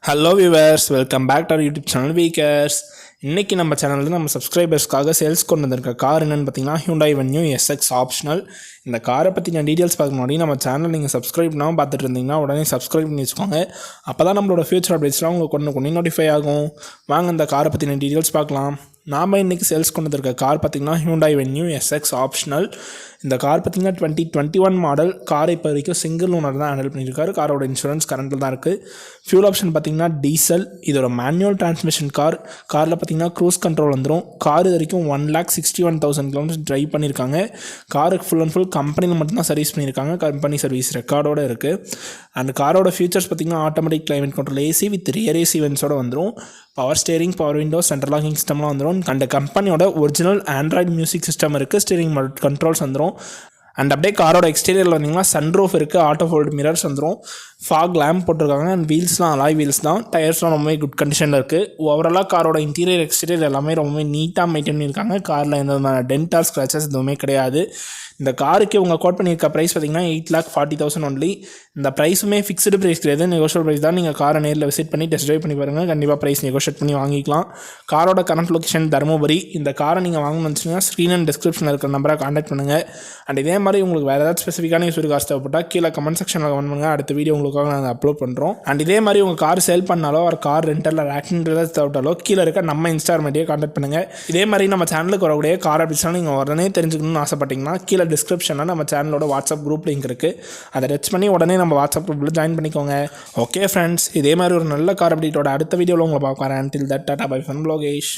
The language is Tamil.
Hello viewers, welcome back to our YouTube channel Weekers. இன்றைக்கி நம்ம சேனலில் நம்ம சப்ஸ்கிரைபர்ஸ்க்காக சேல்ஸ் கொண்டு வந்திருக்க கார் என்னென்னு பார்த்தீங்கன்னா ஹியூண்டாய் வென்யூ எஸ்எக்ஸ் ஆப்ஷனல். இந்த காரை பற்றி நான் டீட்டெயில்ஸ் பார்க்க முன்னாடி நம்ம சேனல் நீங்கள் சப்ஸ்கிரைப் பண்ணாமல் பார்த்துட்டு இருந்தீங்கன்னா உடனே சப்ஸ்கிரைப் பண்ணி வச்சுக்கோங்க. அப்போ தான் நம்மளோட ஃபியூச்சர் அப்டேட்ஸ்லாம் உங்களுக்கு கொண்டு நோட்டிஃபை ஆகும். வாங்க இந்த காரை பற்றின டீட்டெயில்ஸ் பார்க்கலாம். நாம் இன்றைக்கி சேல்ஸ் கொண்டு வந்திருக்க கார் பார்த்திங்கன்னா ஹியூண்டாய் வென்யூ எஸ்எக்ஸ் ஆப்ஷனல். இந்த கார் பார்த்திங்கன்னா 2021 மாடல். காரை இப்போ வரைக்கும் சிங்கிள் ஓனர் தான் ஹேண்டில் பண்ணியிருக்காரு. காரோட இன்சூரன்ஸ் கரண்டில் தான் இருக்குது. ஃபியூல் ஆப்ஷன் பார்த்திங்கன்னா டீசல். இதோட மேனுவல் டிரான்ஸ்மிஷன் கார். காரில் பார்த்திங்கன்னா க்ரூஸ் கண்ட்ரோல் வந்துடும். கார் இது வரைக்கும் 1,61,000 கிலோமீட்டர் ட்ரைவ் பண்ணியிருக்காங்க. காருக்கு ஃபுல் அண்ட் ஃபுல் கம்பெனியில் மட்டும்தான் சர்வீஸ் பண்ணியிருக்காங்க. கம்பெனி சர்வீஸ் ரெக்கார்டோடு இருக்குது. அண்ட் காரோட ஃபீச்சர்ஸ் பார்த்திங்கன்னா automatic climate control AC with rear AC வென்ஸோடு வந்துடும். Power steering, power window, central locking சிஸ்டம்லாம் வந்துடும். அண்ட் கம்பெனியோட ஒரிஜினல் ஆண்ட்ராய்டு மியூசிக் சிஸ்டம் இருக்குது. ஸ்டீரிங் கண்ட்ரோல்ஸ் வந்துடும். அண்ட் அப்படியே காரோட எக்ஸ்டீரியரில் வந்தீங்கன்னா சன்ரூஃப் இருக்குது. ஆட்டோ ஃபோல்ட் மிரர்ஸ் வந்துடும். ஃபாக் லேம்ப் போட்டிருக்காங்க. அண்ட் வீல்ஸ்லாம் அலாய் வீல்ஸ் தான். டயர்ஸ்லாம் ரொம்பவே குட் கண்டிஷனில் இருக்குது. ஓவராலாக காரோட இன்டீரியர் எக்ஸ்டீரியர் எல்லாமே ரொம்பவே நீட்டாக மெயின்டைன் பண்ணியிருக்காங்க. காரில் எந்த விதமான டென்ட் ஆர் ஸ்க்ராச்சஸ் எதுவுமே கிடையாது. இந்த காருக்கு உங்கள் கோட் பண்ணியிருக்க ப்ரைஸ் பார்த்திங்கன்னா 8,40,000 ஒன்லி. இந்த ப்ரைஸுமே ஃபிக்ஸ்டு ப்ரைஸ் கிடையாது, நெகோஷியல் ப்ரைஸ் தான். நீங்கள் காரை நேரில் விசிட் பண்ணி டெஸ்ட் ட்ரைவ் பண்ணி பாருங்கள். கண்டிப்பாக ப்ரைஸ் நெகோஷியேட் பண்ணி வாங்கிக்கலாம். காரோட கரண்ட் லொக்கேஷன் தருமபுரி. இந்த காரை நீங்கள் வாங்கணும்னு வச்சுன்னா ஸ்க்ரீன் அண்ட் டிஸ்கிரிப்ஷனில் இருக்கிற நம்பரை கான்டாக்ட் பண்ணுங்கள். அண்ட் இதே மாதிரி உங்களுக்கு வேறு ஏதாச்சும் ஸ்பெசிஃபிக்கான யூஸ் காசு தேவைப்பட்டால் கீழே கமெண்ட் செக்ஷனில் கமெண்ட் பண்ணுங்கள். அடுத்த வீடியோ உங்களுக்காக நாங்கள் அப்லோட் பண்ணுறோம். அண்ட் இதே மாதிரி உங்கள் கார் சேல் பண்ணாலோ ஒரு கார் ரெண்டரில் ஆக்சிடென்ட் ஏதாவது தேவைப்பட்டாலோ கீழே இருக்க நம்ம இன்ஸ்டாகிராமையே கான்டாக்ட் பண்ணுங்கள். இதே மாதிரி நம்ம சேனலுக்கு வரக்கூடிய கார் அப்டேட்ஸ்லாம் நீங்கள் உடனே தெரிஞ்சுக்கணும்னு ஆசைப்பட்டீங்கன்னா கீழே டிஸ்கிரிப்ஷனில் நம்ம சேனலோட வாட்ஸ்அப் குரூப் லிங்க் இருக்குது. அதை டச் பண்ணி உடனே நம்ம வாட்ஸ்அப் குரூப்பில் ஜாயின் பண்ணிக்கோங்க. ஓகே ஃப்ரெண்ட்ஸ், இதே மாதிரி ஒரு நல்ல கார் அப்டேட்டோட அடுத்த வீடியோவில் உங்களை பார்க்குறேன். Until that, tata bye from Lokesh.